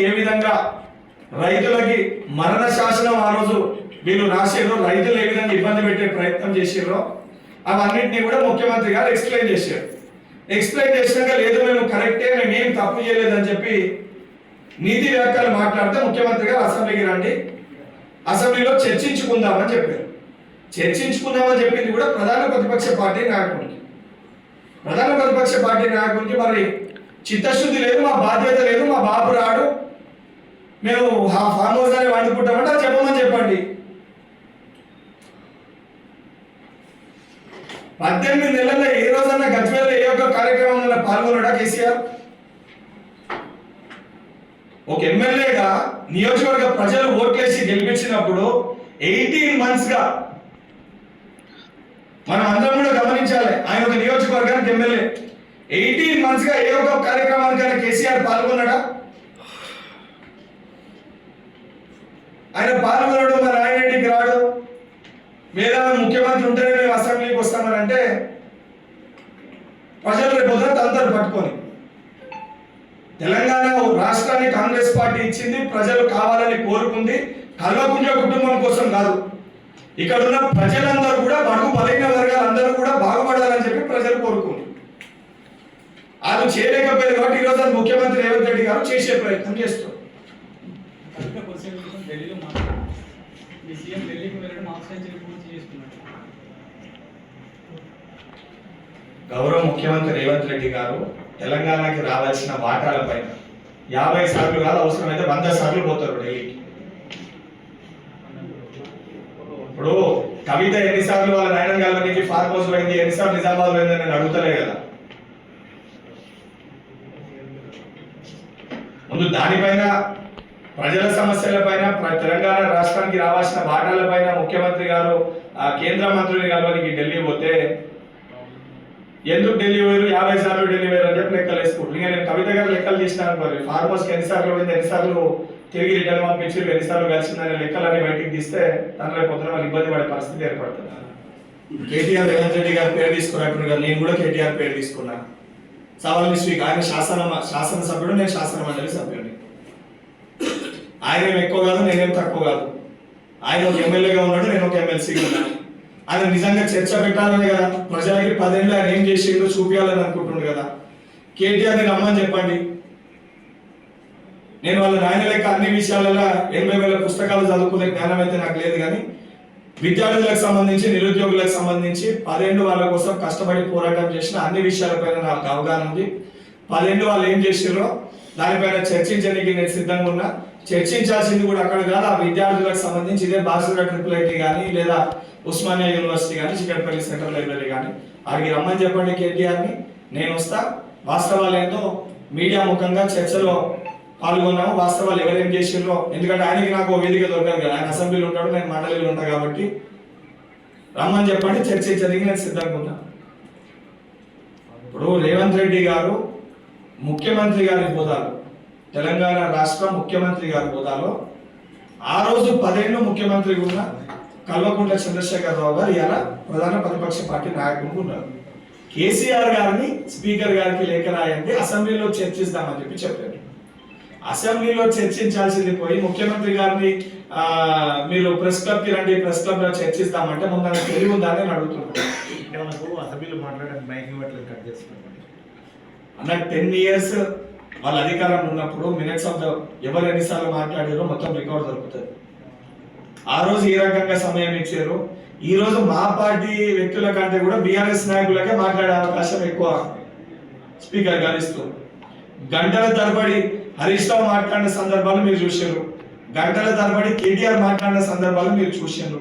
ఏ విధంగా రైతులకి మరణ శాసనం ఆ రోజు వీళ్ళు రాసిర్రో, రైతులు ఏ విధంగా ఇబ్బంది పెట్టే ప్రయత్నం చేసిర్రో అవన్నింటినీ కూడా ముఖ్యమంత్రి గారు ఎక్స్ప్లెయిన్ చేశారు. ఎక్స్ప్లెయిన్ చేసినాక లేదు మేము కరెక్టే, మేము ఏం తప్పు చేయలేదని చెప్పి నీతి వ్యాఖ్యలు మాట్లాడితే ముఖ్యమంత్రి గారు అసెంబ్లీకి రండి, అసెంబ్లీలో చర్చించుకుందామని చెప్పారు. చర్చించుకుందామని చెప్పింది కూడా ప్రధాన ప్రతిపక్ష పార్టీ నాయకుడికి. ప్రధాన ప్రతిపక్ష పార్టీ నాయకుడికి మరి చిత్తశుద్ధి లేదు, మా బాధ్యత లేదు, మా బాబు రాడు, మేము ఫామ్ హౌస్ అని వండుకుంటామంటే అది చెప్పమని చెప్పండి. 18 నెలల్లో ఏ రోజన్నా గజ్వేల్లో ఏ ఒక్క కార్యక్రమంలో పాల్గొన్నాడా కేసీఆర్? ఒక ఎమ్మెల్యేగా నియోజకవర్గ ప్రజలు ఓట్లేసి గెలిపించినప్పుడు 18 months గా మనం అందరం కూడా గమనించాలి. ఆయన ఒక నియోజకవర్గానికి ఎమ్మెల్యే 18 months గా ఏ ఒక్క కార్యక్రమానికైనా కేసీఆర్ పాల్గొన్నాడా? ఆయన పాల్గొనడు, మరి ఆయన ఇంటికి రాడు, వేరే ముఖ్యమంత్రి ఉంటేనే మేము అసెంబ్లీకి వస్తామని అంటే ప్రజలు రేపు తంతరు పట్టుకొని తెలంగాణ రాష్ట్రాన్ని కాంగ్రెస్ పార్టీ ఇచ్చింది, ప్రజలు కావాలని కోరుకుంది, కల్వకుంట్ల కుటుంబం కోసం కాదు. ఇక్కడ ఉన్న ప్రజలందరూ కూడా బడుగు బలైన వర్గాలందరూ కూడా బాగుపడాలని చెప్పి ప్రజలు కోరుకుంది. అది చేయలేకపోయారు కాబట్టి ఈరోజు అది ముఖ్యమంత్రి రేవంత్ రెడ్డి గారు చేసే ప్రయత్నం చేస్తారు. గౌరవ ముఖ్యమంత్రి రేవంత్ రెడ్డి గారు తెలంగాణకి రావాల్సిన వాటాల పైన 50 సార్లు కాదు, అవసరమైతే 100 సార్లు పోతారు ఢిల్లీకి. ఇప్పుడు కవిత ఎన్నిసార్లు వాళ్ళ నాయన గారి నుంచి ఫార్మ్ హౌస్ పోయింది, ఎన్నిసార్లు నిజామాబాద్ పోయిందని నేను అడుగుతలే కదా. ముందు దానిపైన ప్రజల సమస్యలపైన తెలంగాణ రాష్ట్రానికి రావాల్సిన వాటాలపైన ముఖ్యమంత్రి గారు కేంద్ర మంత్రుని కలవడానికి ఢిల్లీ పోతే ఎందుకు ఢిల్లీ పోయారు, 50 సార్లు ఢిల్లీ పోయారు అని చెప్పి లెక్కలు వేసుకుంటారు. ఇంకా నేను కవిత గారు లెక్కలు చేసినాను, మరి ఫార్మ్ హౌస్కి ఎన్నిసార్లు పోయింది, ఎన్నిసార్లు తిరిగి రిటర్న్ పంపించి ఎన్నిసార్లు కలిసిందనే లెక్కలన్నీ బయటికి తీస్తే తనలో పొద్దున వాళ్ళు ఇబ్బంది పడే పరిస్థితి ఏర్పడుతుంది. కేటీఆర్ రేవంత్ రెడ్డి గారు పేరు తీసుకున్నట్టు నేను కూడా కేటీఆర్ పేరు తీసుకున్నా. సవాల్ స్వీక్ ఆయన శాసనసభ్యుడు, నేను శాసన మండలి సభ్యుడిని. ఆయన ఏం ఎక్కువ కాదు, నేనేం తక్కువ కాదు. ఆయన ఒక ఎమ్మెల్యేగా ఉన్నాడు, నేను ఒక ఎమ్మెల్సీగా ఉన్నాను. ఆయన నిజంగా చర్చ పెట్టాలని కదా, ప్రజలకి 10 ఏళ్ళు ఆయన ఏం చేసిందో చూపించాలని అనుకుంటుండు కదా. కేటీఆర్ని రమ్మని చెప్పండి. నేను వాళ్ళ నాయన లెక్క అన్ని విషయాలలో 80,000 పుస్తకాలు చదువుకునే జ్ఞానం అయితే నాకు లేదు, కానీ విద్యార్థులకు సంబంధించి, నిరుద్యోగులకు సంబంధించి 10 ఏళ్ళు వాళ్ళ కోసం కష్టపడి పోరాటం చేసిన అన్ని విషయాలపైన నాకు అవగాహన ఉంది. 10 ఏళ్ళు వాళ్ళు ఏం చేసారో దానిపైన చర్చించడానికి నేను సిద్ధంగా ఉన్నా. చర్చించాల్సింది కూడా అక్కడ కాదు, ఆ విద్యార్థులకు సంబంధించి ఇదే బాసురా ట్రిపుల్ ఐటీ కానీ లేదా ఉస్మానియా యూనివర్సిటీ కానీ చికట్పల్లి సెంట్రల్ లైబ్రరీ కానీ అడిగి రమ్మని చెప్పండి కేటీఆర్ని, నేను వస్తా. వాస్తవాలు ఏంటో మీడియా ముఖంగా చర్చలో పాల్గొన్నాము, వాస్తవాలు ఎవరేం చేసిర్రో. ఎందుకంటే ఆయనకి నాకు వేదిక దొరకదు కదా, ఆయన అసెంబ్లీలో ఉంటాడు, నేను మండలిలో ఉంటా కాబట్టి రమ్మని చెప్పండి, చర్చించడానికి నేను సిద్ధంగా ఉన్నా. ఇప్పుడు రేవంత్ రెడ్డి గారు ముఖ్యమంత్రి గారి హోదాలో, తెలంగాణ రాష్ట్ర ముఖ్యమంత్రి గారి హోదాలో ఆ రోజు 10 ఏళ్ళు ముఖ్యమంత్రిగా ఉన్న కల్వకుంట్ల చంద్రశేఖరరావు గారు ఇలా ప్రధాన ప్రతిపక్ష పార్టీ నాయకులు ఉన్నారు. కేసీఆర్ గారిని స్పీకర్ గారికి లేఖ రాయండి, అసెంబ్లీలో చర్చిస్తామని చెప్పి చెప్పారు. అసెంబ్లీలో చర్చించాల్సింది పోయి ముఖ్యమంత్రి గారిని మీరు ప్రెస్ క్లబ్ కి రండి, ప్రెస్ క్లబ్ లో చర్చిస్తామంటే ముందు తెలివి ఉందని నేను అడుగుతున్నాను. అన్న 10 years వాళ్ళ అధికారంలో ఉన్నప్పుడు మినిట్స్ ఆఫ్ ద ఎవరు ఎన్నిసార్లు మాట్లాడారో మొత్తం రికార్డ్ దొరుకుతుంది. ఆ రోజు ఏ రకంగా సమయం ఇచ్చారు. ఈ రోజు మా పార్టీ వ్యక్తుల కంటే కూడా బీఆర్ఎస్ నాయకులకే మాట్లాడే అవకాశం ఎక్కువ స్పీకర్ గారు ఇస్తారు. గంటల తరబడి హరీష్ రావు మాట్లాడిన సందర్భాలు మీరు చూశారు, గంటల తరబడి కేటీఆర్ మాట్లాడిన సందర్భాలు మీరు చూశారు.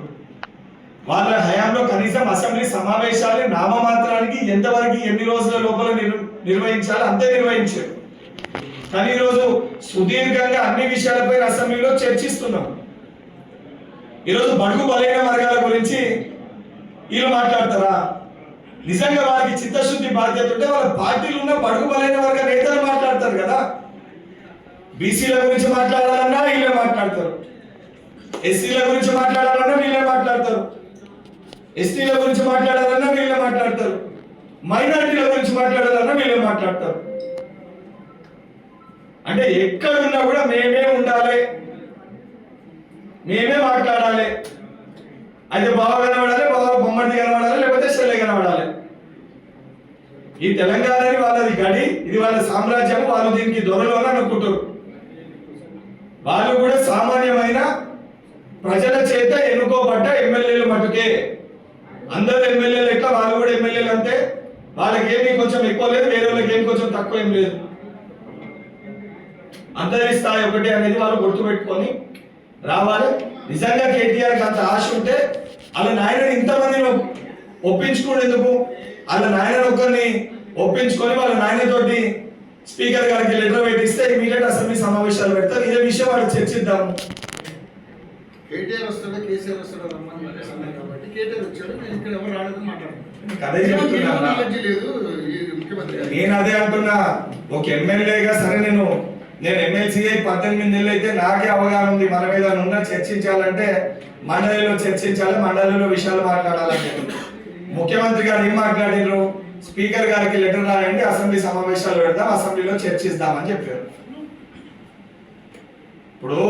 వాళ్ళ హయాంలో కనీసం అసెంబ్లీ సమావేశాలు నామమాత్రానికి ఎంతవరకు ఎన్ని రోజుల లోపల నిర్వహించాలో అంతే నిర్వహించారు. కానీ ఈరోజు సుదీర్ఘంగా అన్ని విషయాలపై అసెంబ్లీలో చర్చిస్తున్నాం. ఈరోజు బడుగు బలైన వర్గాల గురించి వీళ్ళు మాట్లాడతారా? నిజంగా వారికి చిత్తశుద్ధి బాధ్యత ఉంటే వాళ్ళ పార్టీలు ఉన్న బడుగు బలైన వర్గ నేతలు మాట్లాడతారు కదా. బీసీల గురించి మాట్లాడాలన్నా వీళ్ళే మాట్లాడతారు, ఎస్సీల గురించి మాట్లాడాలన్నా వీళ్ళే మాట్లాడతారు, ఎస్టీల గురించి మాట్లాడాలన్నా వీళ్ళే మాట్లాడతారు, మైనారిటీల గురించి మాట్లాడాలన్నా వీళ్ళే మాట్లాడతారు. అంటే అంటే ఎక్కడున్నా కూడా మేమే ఉండాలి, మేమే మాట్లాడాలి. అయితే బావ కనబడాలి, బావ బొమ్మడి కనబడాలి, లేకపోతే చెల్లె కనబడాలి. ఈ తెలంగాణని వాళ్ళది గడి, ఇది వాళ్ళ సామ్రాజ్యం, వాళ్ళు దీనికి దొరలు అని అనుకుంటారు. వాళ్ళు కూడా సామాన్యమైన ప్రజల చేత ఎన్నుకోబడ్డ ఎమ్మెల్యేలు మటుకే. అందరు ఎమ్మెల్యేలు ఎట్లా వాళ్ళు కూడా ఎమ్మెల్యేలు అంతే. వాళ్ళకి ఏమి కొంచెం ఎక్కువ లేదు, వేరే వాళ్ళకి ఏమి కొంచెం తక్కువ ఏం లేదు. అందరి స్థాయి ఒకటి అనేది వాళ్ళు గుర్తుపెట్టుకొని రావాలి. నిజంగా కేటీఆర్కి అంత ఆశ ఉంటే వాళ్ళ నాయనని ఇంతమందిని ఒప్పించుకునేందుకు, వాళ్ళ నాయన ఒకరిని ఒప్పించుకొని వాళ్ళ నాయనతోటి స్పీకర్ గారికి లెటర్ పెట్టిస్తే ఇమీడియట్ అసెంబ్లీ సమావేశాలు పెడతారు. ఇదే విషయం వాళ్ళు చర్చిద్దాము. కేటీఆర్ వస్తాడు, కేసీఆర్ వస్తాడు రమ్మని కాబట్టి కేటీఆర్ వచ్చాడు. నేను ఇక్కడ ఎవరు రాలేదని మాట్లాడుతున్నాను. అదే చెప్తున్నా, నేను అదే అంటున్నా. ఒక ఎమ్మెల్యేగా సరే, నేను ఎమ్మెల్సీ 18 నెలలు అయితే నాకే అవగాహన ఉంది. మన మీద ఉన్న చర్చించాలంటే మండలిలో చర్చించాలి, మండలిలో విషయాలు మాట్లాడాలంటే. ముఖ్యమంత్రి గారు ఏం మాట్లాడినారు? స్పీకర్ గారికి లెటర్ రాయండి, అసెంబ్లీ సమావేశాలు పెడదాం, అసెంబ్లీలో చర్చిద్దామని చెప్పారు. ఇప్పుడు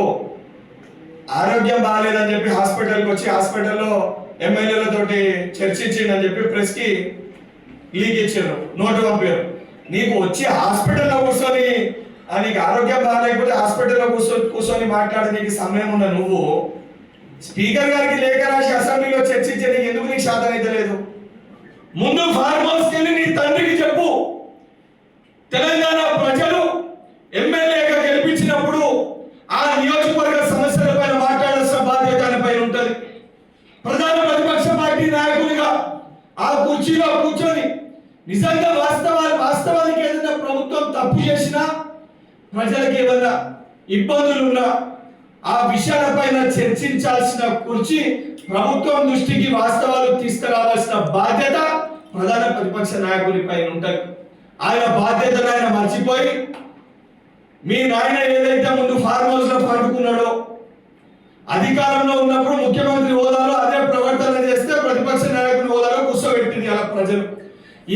ఆరోగ్యం బాగాలేదని చెప్పి హాస్పిటల్కి వచ్చి హాస్పిటల్లో ఎమ్మెల్యేలతోటి చర్చించిందని చెప్పి ప్రెస్ కి లీక్ ఇచ్చారు, నోటు పంపారు. నీకు వచ్చి హాస్పిటల్లో కూర్చొని నీకు ఆరోగ్యం బాగాలేకపోతే హాస్పిటల్లో కూర్చొని మాట్లాడే నీకు సమయం ఉన్న నువ్వు స్పీకర్ గారికి లేఖ రాసి అసెంబ్లీలో చర్చించే నీకు ఎందుకు నీకు శాతం అయితే లేదు? ముందు ఫార్మ్ హౌస్కి వెళ్ళి నీ తండ్రికి చెప్పు, తెలంగాణ ప్రజలు ఎమ్మెల్యేగా గెలిపించినప్పుడు ఆ నియోజకవర్గ సమస్యల పైన మాట్లాడాల్సిన బాధ్యత ఆయన పైన ఉంటుంది. ప్రధాన ప్రతిపక్ష పార్టీ నాయకులుగా ఆ కుర్చీలో కూర్చొని నిజంగా వాస్తవానికి ఏదైనా ప్రభుత్వం తప్పు చేసినా, ప్రజలకు ఏదైనా ఇబ్బందులున్నా ఆ విషయాలపైన చర్చించాల్సిన కుర్చీ, ప్రభుత్వం దృష్టికి వాస్తవాలు తీసుకురావాల్సిన బాధ్యత ప్రధాన ప్రతిపక్ష నాయకుడి పైన ఉంటుంది. ఆయన బాధ్యతను ఆయన మర్చిపోయి మీ నాయన ఏదైతే ముందు ఫార్మ్ హౌస్ లో పండుకున్నాడో, అధికారంలో ఉన్నప్పుడు ముఖ్యమంత్రి హోదాలో అదే ప్రవర్తన చేస్తే ప్రతిపక్ష నాయకుని హోదాలో కూర్చోబెట్టింది అలా ప్రజలు.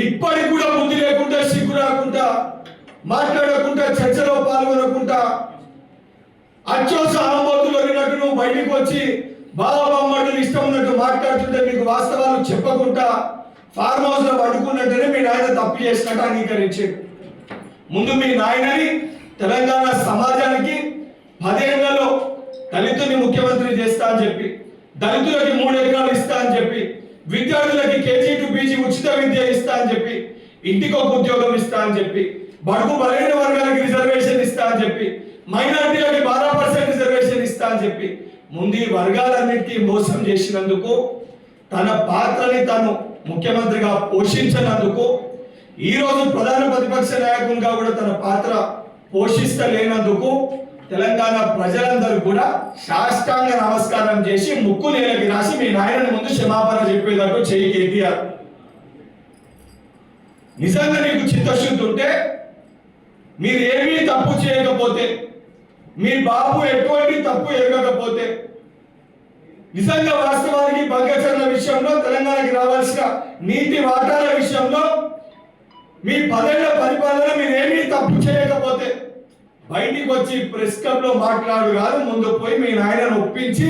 ఇప్పటికి కూడా బుద్ధి లేకుండా, సిగ్గు రాకుండా, మాట్లాడకుండా, చర్చలో పాల్గొనకుండా, అచ్చోస ఆంబోతులు అన్నట్టు నువ్వు బయటికి వచ్చి బాబామ్మలు ఇష్టం ఉన్నట్టు మాట్లాడుతుంటే మీకు వాస్తవాలు చెప్పకుండా ఫార్మ్ హౌస్ లో పడుకున్నట్టునే మీ నాయన తప్పు చేసినట్టు అంగీకరించాడు. ముందు మీ నాయనని తెలంగాణ సమాజానికి 10 ఏళ్లలో దళితుని ముఖ్యమంత్రి చేస్తా అని చెప్పి, దళితులకి 3 ఎకరాలు ఇస్తా అని చెప్పి, విద్యార్థులకి KG to PG ఉచిత విద్య ఇస్తా అని చెప్పి, ఇంటికి ఒక ఉద్యోగం ఇస్తా అని చెప్పి, బడుగు బలైన వర్గాలకి రిజర్వేషన్ ఇస్తా అని చెప్పి, మైనారిటీలకి 12% రిజర్వేషన్ ఇస్తా అని చెప్పి, ముందు ఈ వర్గాలన్నిటికీ మోసం చేసినందుకు, తన పాత్రని తను ముఖ్యమంత్రిగా పోషించినందుకు, ఈ రోజు ప్రధాన ప్రతిపక్ష నాయకునిగా కూడా తన పాత్ర పోషిస్తలేనందుకు తెలంగాణ ప్రజలందరూ కూడా సాష్టాంగ నమస్కారం చేసి ముక్కు నేలకి రాసి మీ నాయనని ముందు క్షమాపణ చెప్పేటట్టు చెయ్యి కేటీఆర్. నిజంగా నీకు చిత్తశుద్ధి ఉంటే, మీరు ఏమీ తప్పు చేయకపోతే, మీ బాబు ఎటువంటి తప్పు ఎరగకపోతే, నిజంగా వాస్తవానికి బంగాచర్ల విషయంలో తెలంగాణకి రావాల్సిన నీటి వాటాల విషయంలో మీ 10 ఏళ్ల పరిపాలన మీరు ఏమీ తప్పు చేయకపోతే బయటికి వచ్చి ప్రెస్ క్లబ్ లో మాట్లాడు కాదు, ముందు పోయి మీ నాయనను ఒప్పించి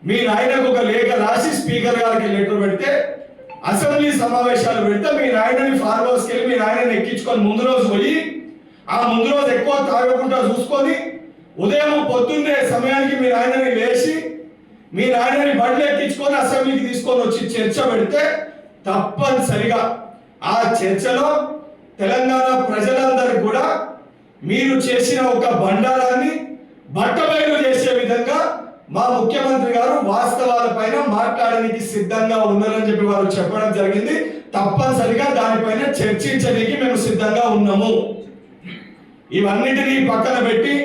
మీ నాయనకు ఒక లేఖ రాసి స్పీకర్ గారికి లెటర్ పెడితే, అసెంబ్లీ సమావేశాలు పెడితే మీ నాయనని ఫార్మ్ హౌస్కి వెళ్ళి మీ నాయనని ఎక్కించుకొని ముందు రోజు పోయి, ఆ ముందు రోజు ఎక్కువ తాగకుండా చూసుకొని ఉదయం పొద్దున్నే సమయానికి మీ నాయనని లేచి మీ నాయనని బండ్లు ఎక్కించుకొని అసెంబ్లీకి తీసుకొని వచ్చి చర్చ పెడితే, తప్పనిసరిగా ఆ చర్చలో తెలంగాణ ప్రజలందరూ కూడా మీరు చేసిన ఒక బండారాన్ని బట్టబయలు చేసే విధంగా మా ముఖ్యమంత్రి గారు వాస్తవాల పైన మాట్లాడడానికి సిద్ధంగా ఉన్నారని చెప్పి వారు చెప్పడం జరిగింది. తప్పనిసరిగా దానిపైన చర్చించడానికి మేము సిద్ధంగా ఉన్నాము. ఇవన్నిటినీ పక్కన పెట్టి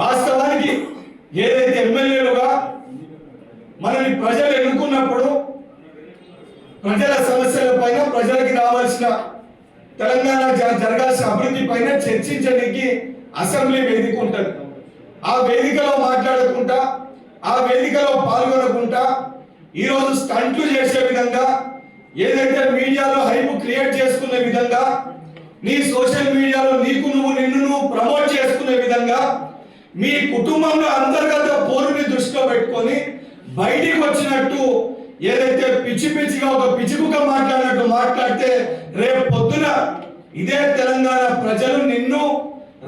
వాస్తవానికి ఏదైతే ఎమ్మెల్యేలుగా మనల్ని ప్రజలు ఎన్నుకున్నప్పుడు ప్రజల సమస్యల పైన, ప్రజలకి రావాల్సిన తెలంగాణ జరగాల్సిన అభివృద్ధి పైన చర్చించడానికి అసెంబ్లీ వేదిక ఉంటుంది. ఆ వేదికలో మాట్లాడకుండా, ఆ వేదికలో పాల్గొనకుండా ఈరోజు స్టంట్లు చేసే విధంగా, ఏదైతే మీడియాలో హైప్ క్రియేట్ చేసుకునే విధంగా నీ సోషల్ మీడియాలో నిన్ను ప్రమోట్ చేసుకునే విధంగా మీ కుటుంబంలో అంతర్గత పోరుని దృష్టిలో పెట్టుకొని బయటికి వచ్చినట్టు ఏదైతే పిచ్చిగా ఒక పిచ్చికుక్క మాట్లాడినట్టు మాట్లాడితే రేపు పొద్దున ఇదే తెలంగాణ ప్రజలు నిన్ను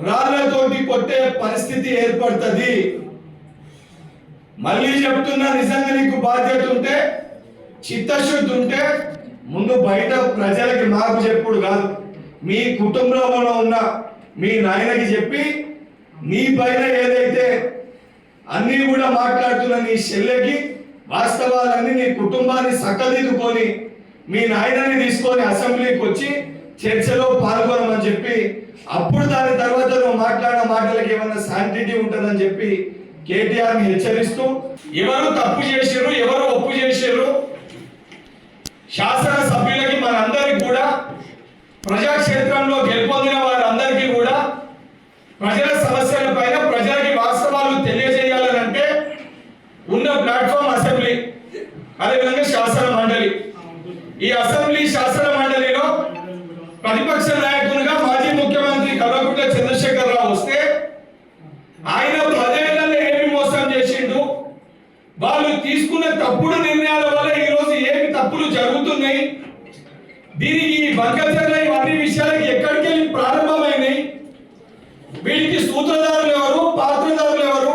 రాళ్లతోటి కొట్టే పరిస్థితి ఏర్పడుతుంది. మళ్ళీ చెప్తున్నా, నిజంగా నీకు బాధ్యత ఉంటే, చిత్తశుద్ధి ఉంటే ముందు బయట ప్రజలకి మాకు చెప్పుడు కాదు, మీ కుటుంబంలో ఉన్న మీ నాయనకి చెప్పి నీ పైన ఏదైతే అన్ని కూడా మాట్లాడుతున్న నీ చెల్లెకి వాస్తవాలన్నీ నీ కుటుంబాన్ని సక్కదిద్దుకొని మీ నాయనని తీసుకొని అసెంబ్లీకి వచ్చి చర్చలో పాల్గొనమని చెప్పి, అప్పుడు దాని తర్వాత నువ్వు మాట్లాడిన మాటలకి ఏమన్నా శాంటిటీ ఉంటుందని చెప్పి కేటీఆర్ ని హెచ్చరిస్తూ, ఎవరు తప్పు చేశారు, ఎవరు ఒప్పు చేశారు, శాసన సభ్యులకి మనందరికి కూడా ప్రజాక్షేత్రంలో గెలుపొందిన వారందరికీ కూడా ప్రజల సమస్యల పైన ప్రజలకి వాస్తవాలు తెలియజేయాలనంటే ఉన్న ప్లాట్ఫామ్ అసెంబ్లీ, అదేవిధంగా శాసన మండలి. ఈ అసెంబ్లీ శాసన మండలిలో ప్రతిపక్ష నాయకునిగా మాజీ ముఖ్యమంత్రి కల్వకుంట్ల చంద్రశేఖరరావు వస్తే ఆయన 10 ఏళ్లలో ఏమి మోసం చేసిండు, వాళ్ళు తీసుకున్న తప్పుడు నిర్ణయాల వల్ల ఈ రోజు ఏమి తప్పులు జరుగుతున్నాయి, దీనికి బంకచర్ల ఇవన్నీ విషయాలకి ఎక్కడికి వెళ్ళి ప్రారంభమైనాయి, వీటికి సూత్రధారులు ఎవరు, పాత్రధారులు ఎవరు,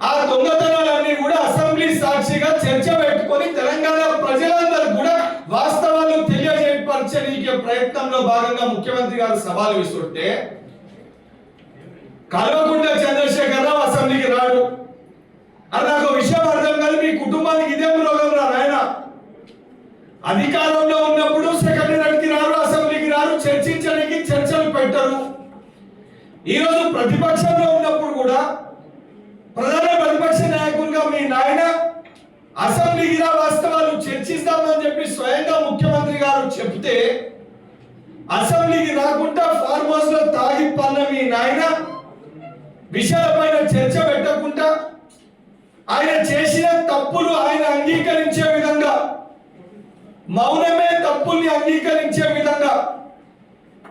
ఆ దొంగతనాలన్నీ కూడా అసెంబ్లీ సాక్షిగా చర్చ పెట్టుకొని తెలంగాణ ప్రజలందరూ కూడా వాస్తవాలు తెలియజేయపరచే ప్రయత్నంలో భాగంగా ముఖ్యమంత్రి గారు సవాలు విసురుతే కల్వకుంట్ల చంద్రశేఖరరావు అసెంబ్లీకి రాడు. అది నాకు విషయం అర్థం కాదు, మీ కుటుంబానికి ఇదేం రోగం రా నాయన. అధికారంలో ఉన్నప్పుడు సెక్రటరీకి రారు, అసెంబ్లీకి రారు, చర్చించడానికి చర్చలు పెట్టరు. ఈరోజు ప్రతిపక్షంలో ఉన్నప్పుడు కూడా ప్రధాన ప్రతిపక్ష నాయకునిగా మీ నాయన అసెంబ్లీకి రా, వాస్తవాలు చర్చిస్తామని చెప్పి స్వయంగా ముఖ్యమంత్రి గారు చెప్తే అసెంబ్లీకి రాకుండా ఫార్మ్ హౌస్ లో తాగి పన్న మీ నాయన విషయాలపైన చర్చ పెట్టకుండా ఆయన చేసిన తప్పులు ఆయన అంగీకరించే విధంగా, మౌనమే తప్పుల్ని అంగీకరించే విధంగా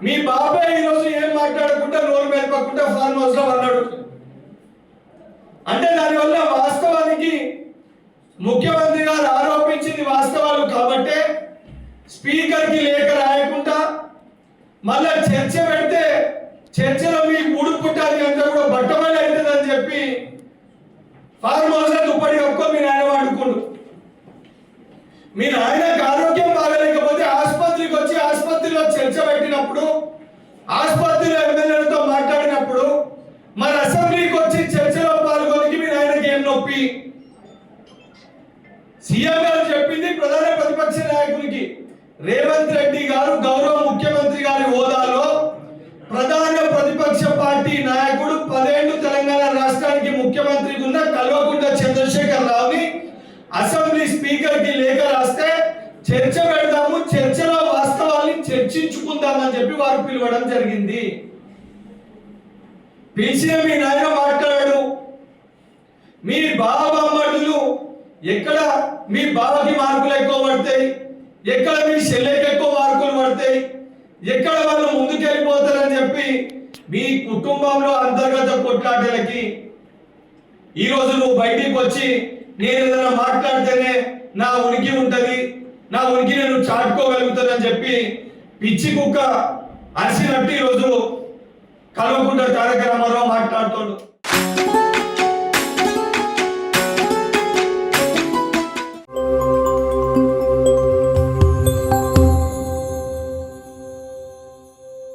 మీ బాబాయ్ ఈరోజు ఏం మాట్లాడకుండా నోరు మెదపకుండా ఫార్మ్ హౌస్ లో అన్నాడు. అంటే దానివల్ల వాస్తవానికి ముఖ్యమంత్రి గారు ఆరోపించింది వాస్తవాలు కాబట్టే స్పీకర్ కి లేఖ రాయకుండా మళ్ళా చర్చ పెడితే చర్చలో మీ ఊడు పుట్టాలి అంతా కూడా బట్టబడి అవుతుందని చెప్పి ఫార్మ్ హౌస్ లో దుప్పటి కప్పుకొని మీ నాయన వాడుకోండు. మీ నాయనకు ఆరోగ్యం బాగలేకపోతే ఆసుపత్రికి వచ్చి ఆసుపత్రిలో చర్చ పెట్టినప్పుడు, ఆసుపత్రిలో ఎమ్మెల్యేలతో మాట్లాడినప్పుడు, మరి అసెంబ్లీకి వచ్చి చర్చలో పాల్గొనికి మీ నాయనకి ఏం నొప్పి? సీఎం గారు చెప్పింది ప్రధాన ప్రతిపక్ష నాయకునికి రేవంత్ రెడ్డి గారు గౌరవ ముఖ్యమంత్రి గారి హోదాలో ప్రధాన ప్రతిపక్ష పార్టీ నాయకుడు 10 ఏళ్లు తెలంగాణ రాష్ట్రానికి ముఖ్యమంత్రిగా ఉన్న కల్వకుంట్ల చంద్రశేఖరరావుని అసెంబ్లీ స్పీకర్ కి లేఖ రాస్తే చర్చ పెడదాము, చర్చలో వాస్తవాన్ని చర్చించుకుందామని చెప్పి వారు పిలవడం జరిగింది. పిలిచిన మీ నాయన మాట్లాడాడు. మీ బావమ్మడులు ఎక్కడ మీ బావకి మార్కులు ఎక్కువ పడతాయి, ఎక్కడ మీ చెల్లెకి ఎక్కువ మార్కులు పడతాయి, ఎక్కడ వాళ్ళు ముందుకెళ్ళిపోతారని చెప్పి మీ కుటుంబంలో అంతర్గత కొట్లాటలకి ఈరోజు నువ్వు బయటికి వచ్చి నేను ఏదైనా మాట్లాడితేనే నా ఉనికి ఉంటది, నా ఉనికి నేను చాటుకోగలుగుతానని చెప్పి పిచ్చి కుక్క అరిసినట్టు ఈరోజు కల్వకుంట్ల తారక రామారావు మాట్లాడుతాడు.